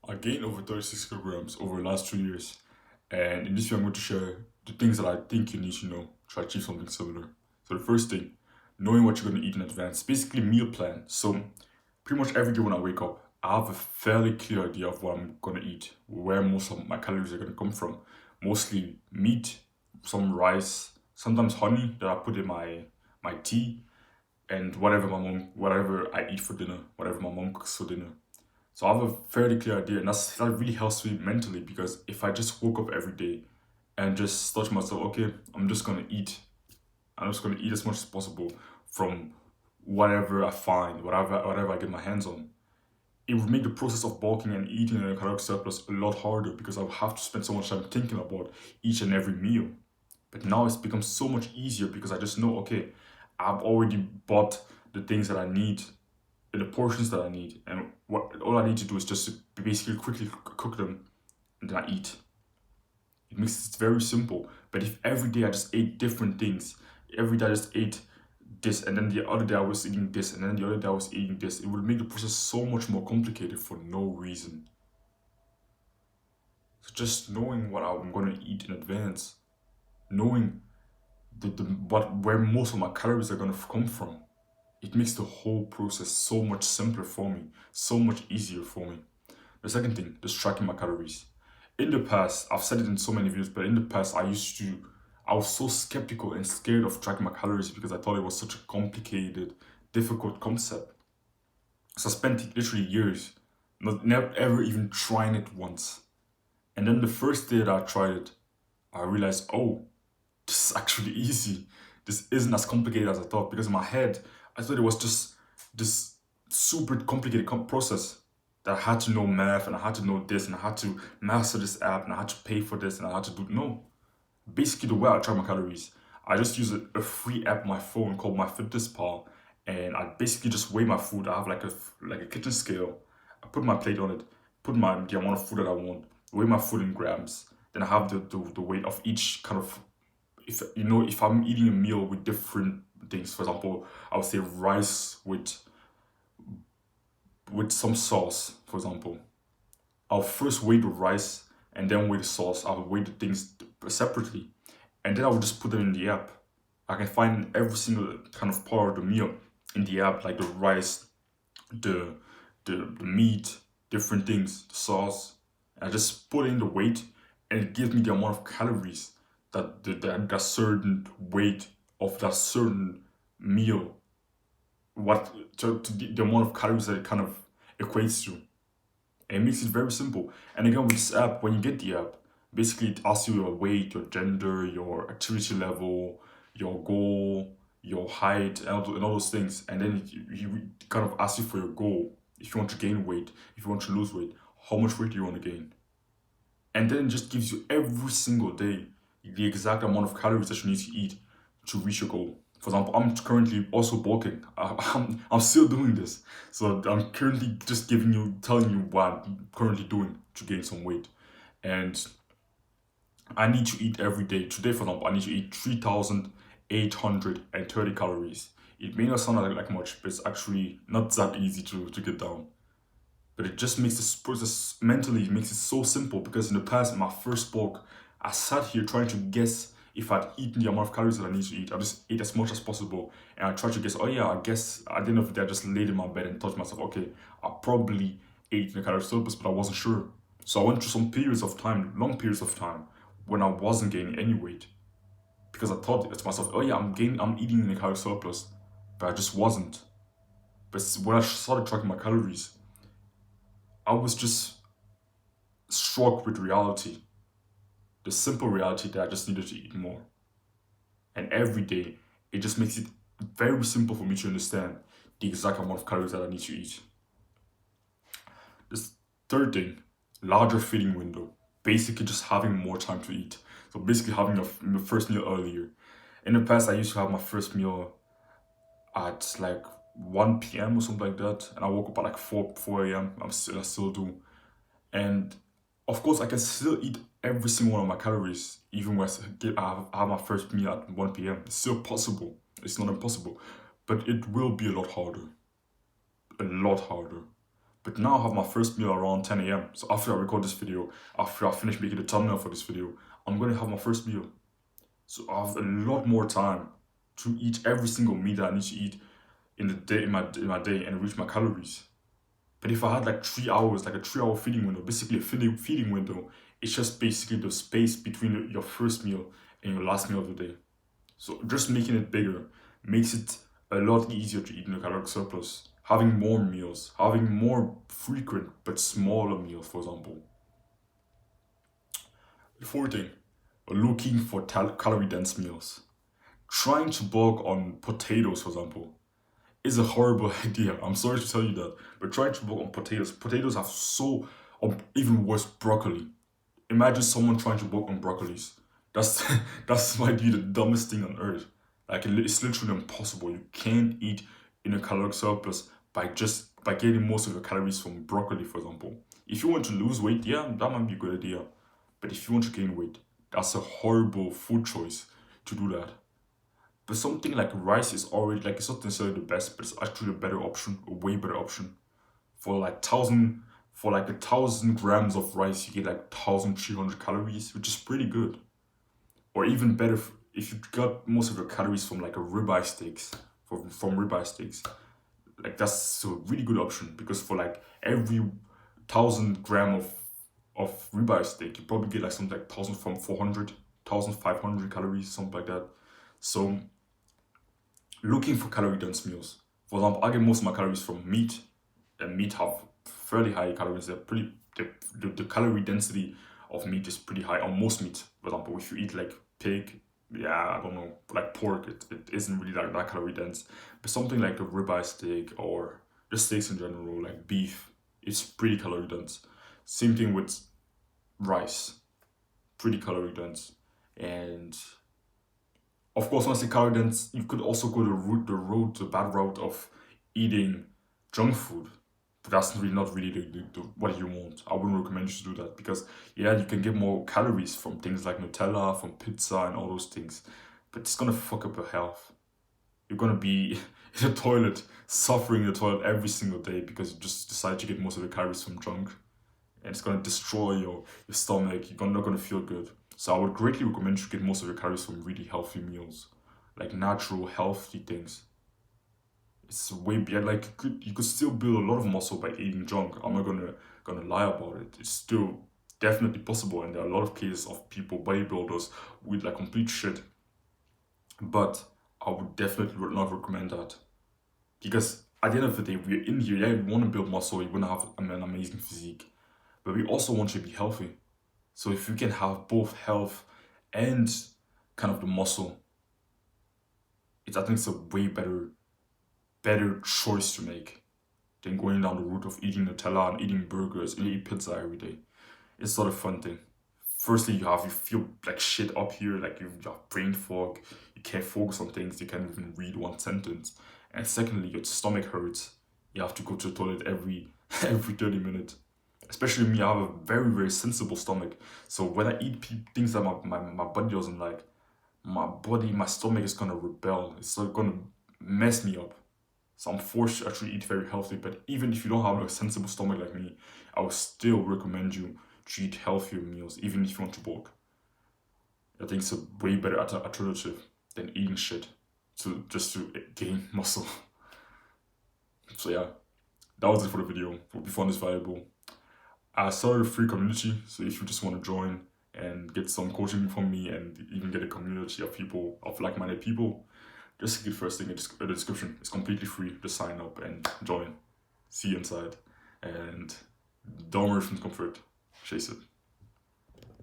I gained over 36 kilograms over the last 2 years, and in this video, I'm going to share the things that I think you need to know to achieve something similar. So, the first thing, knowing what you're going to eat in advance, basically, meal plan. So, pretty much every day when I wake up, I have a fairly clear idea of what I'm going to eat, where most of my calories are going to come from. Mostly meat, some rice, sometimes honey that I put in my tea, and whatever I eat for dinner, whatever my mom cooks for dinner. So I have a fairly clear idea, and that really helps me mentally because if I just woke up every day and just thought to myself, okay, I'm just gonna eat as much as possible from whatever I find, whatever I get my hands on. It would make the process of bulking and eating a caloric surplus a lot harder because I would have to spend so much time thinking about each and every meal. But now it's become so much easier because I just know, okay, I've already bought the things that I need, the portions that I need, and what all I need to do is just to basically quickly cook them and then I eat. It makes it very simple. But if every day I just ate different things, every day I just ate this, and then the other day I was eating this, and then the other day I was eating this, it would make the process so much more complicated for no reason. So just knowing what I'm gonna eat in advance, knowing what where most of my calories are gonna come from, it makes the whole process so much simpler for me, so much easier for me. The second thing, just tracking my calories. In the past, I've said it in so many videos, but in the past, I was so skeptical and scared of tracking my calories because I thought it was such a complicated, difficult concept. So I spent literally years never ever even trying it once. And then the first day that I tried it, I realized, oh, this is actually easy. This isn't as complicated as I thought because in my head, I thought it was just this super complicated process that I had to know math and I had to know this and I had to master this app and I had to pay for this and I had to do no. Basically, the way I track my calories, I just use a free app on my phone called MyFitnessPal, and I basically just weigh my food. I have like a kitchen scale. I put my plate on it, put my the amount of food that I want, weigh my food in grams. Then I have the weight of each kind of if I'm eating a meal with different things. For example, I would say rice with some sauce. For example, I'll first weigh the rice and then weigh the sauce. I'll weigh the things separately, and then I will just put them in the app. I can find every single kind of part of the meal in the app, like the rice, the the meat, different things, the sauce. I just put in the weight, and it gives me the amount of calories that certain weight of that certain meal, what to the amount of calories that it kind of equates to. And it makes it very simple. And again, with this app, when you get the app, basically it asks you your weight, your gender, your activity level, your goal, your height, and all those things. And then you kind of asks you for your goal. If you want to gain weight, if you want to lose weight, how much weight do you want to gain? And then it just gives you every single day the exact amount of calories that you need to eat to reach your goal. For example, I'm currently also bulking. I'm still doing this. So I'm currently just telling you what I'm currently doing to gain some weight. And I need to eat every day. Today, for example, I need to eat 3,830 calories. It may not sound like much, but it's actually not that easy to get down. But it just makes this process mentally, it makes it so simple because in the past, in my first bulk, I sat here trying to guess if I'd eaten the amount of calories that I need to eat. I just ate as much as possible. And I tried to guess, oh yeah, I guess at the end of the day, I just laid in my bed and thought to myself, okay, I probably ate the calorie surplus, but I wasn't sure. So I went through some periods of time, long periods of time, when I wasn't gaining any weight. Because I thought to myself, oh yeah, I'm eating in a calorie surplus. But I just wasn't. But when I started tracking my calories, I was just struck with reality, the simple reality that I just needed to eat more. And every day, it just makes it very simple for me to understand the exact amount of calories that I need to eat. This third thing, larger feeding window. Basically, just having more time to eat. So basically, having your first meal earlier. In the past, I used to have my first meal at like 1 p.m. or something like that, and I woke up at like 4 a.m. I still do. And of course, I can still eat every single one of my calories, even when I have my first meal at 1 p.m. It's still possible. It's not impossible. But it will be a lot harder. A lot harder. But now I have my first meal around 10 a.m. So after I record this video, after I finish making the thumbnail for this video, I'm gonna have my first meal. So I have a lot more time to eat every single meal that I need to eat in the day, in my day, and reach my calories. But if I had like 3 hours, like a 3 hour feeding window, basically a feeding window, it's just basically the space between your first meal and your last meal of the day. So just making it bigger makes it a lot easier to eat in a caloric surplus. Having more meals, having more frequent but smaller meals, for example. The fourth thing, looking for calorie dense meals. Trying to bulk on potatoes, for example, is a horrible idea. I'm sorry to tell you that, but trying to bulk on potatoes. Potatoes have even worse, broccoli. Imagine someone trying to bulk on broccolis. That's that's might be the dumbest thing on earth. Like it's literally impossible. You can't eat in a caloric surplus by getting most of your calories from broccoli, for example. If you want to lose weight, yeah, that might be a good idea. But if you want to gain weight, that's a horrible food choice to do that. But something like rice is already like it's not necessarily the best, but it's actually a better option, a way better option. For like 1,000 grams of rice, you get like 1,300 calories, which is pretty good. Or even better if you got most of your calories from like a ribeye steaks, from ribeye steaks. Like that's a really good option because for like every 1,000 gram of ribeye steak, you probably get like something like 1,400, 1,500 calories, something like that. So looking for calorie dense meals. For example, I get most of my calories from meat, and meat have fairly high calories. The calorie density of meat is pretty high on most meat. For example, if you eat like pig, yeah, I don't know, like pork, it isn't really that calorie dense. But something like a ribeye steak or just steaks in general, like beef, it's pretty calorie dense. Same thing with rice, pretty calorie dense. And of course, once you calorie dense, you could also go the bad route of eating junk food. But that's really not really what you want. I wouldn't recommend you to do that because yeah, you can get more calories from things like Nutella, from pizza, and all those things. But it's gonna fuck up your health. You're gonna be in the toilet, suffering in the toilet every single day because you just decide to get most of the calories from junk, and it's gonna destroy your stomach. You're not gonna feel good. So I would greatly recommend you get most of your calories from really healthy meals, like natural, healthy things. It's way better. Like you could still build a lot of muscle by eating junk. I'm not gonna lie about it. It's still definitely possible, and there are a lot of cases of people bodybuilders with like complete shit. But I would definitely not recommend that because at the end of the day, we're in here. Yeah, we want to build muscle. We want to have an amazing physique, but we also want you to be healthy. So if you can have both health and kind of the muscle, I think it's a way better choice to make than going down the route of eating Nutella and eating burgers and eating pizza every day. It's not a fun thing. Firstly, you feel like shit up here, like you have brain fog, you can't focus on things, you can't even read one sentence. And secondly, your stomach hurts. You have to go to the toilet every every 30 minutes. Especially me, I have a very, very sensible stomach. So when I eat things that my body doesn't like, my stomach is gonna rebel. It's like gonna mess me up. So I'm forced to actually eat very healthy. But even if you don't have a sensible stomach like me, I would still recommend you to eat healthier meals, even if you want to bulk. I think it's a way better alternative than eating shit to gain muscle. So yeah, that was it for the video. Hope you found this valuable. I started a free community, so if you just want to join and get some coaching from me and even get a community of people, of like-minded people, just get first thing in the description. It's completely free. Just sign up and join. See you inside. And don't worry from comfort. Chase it.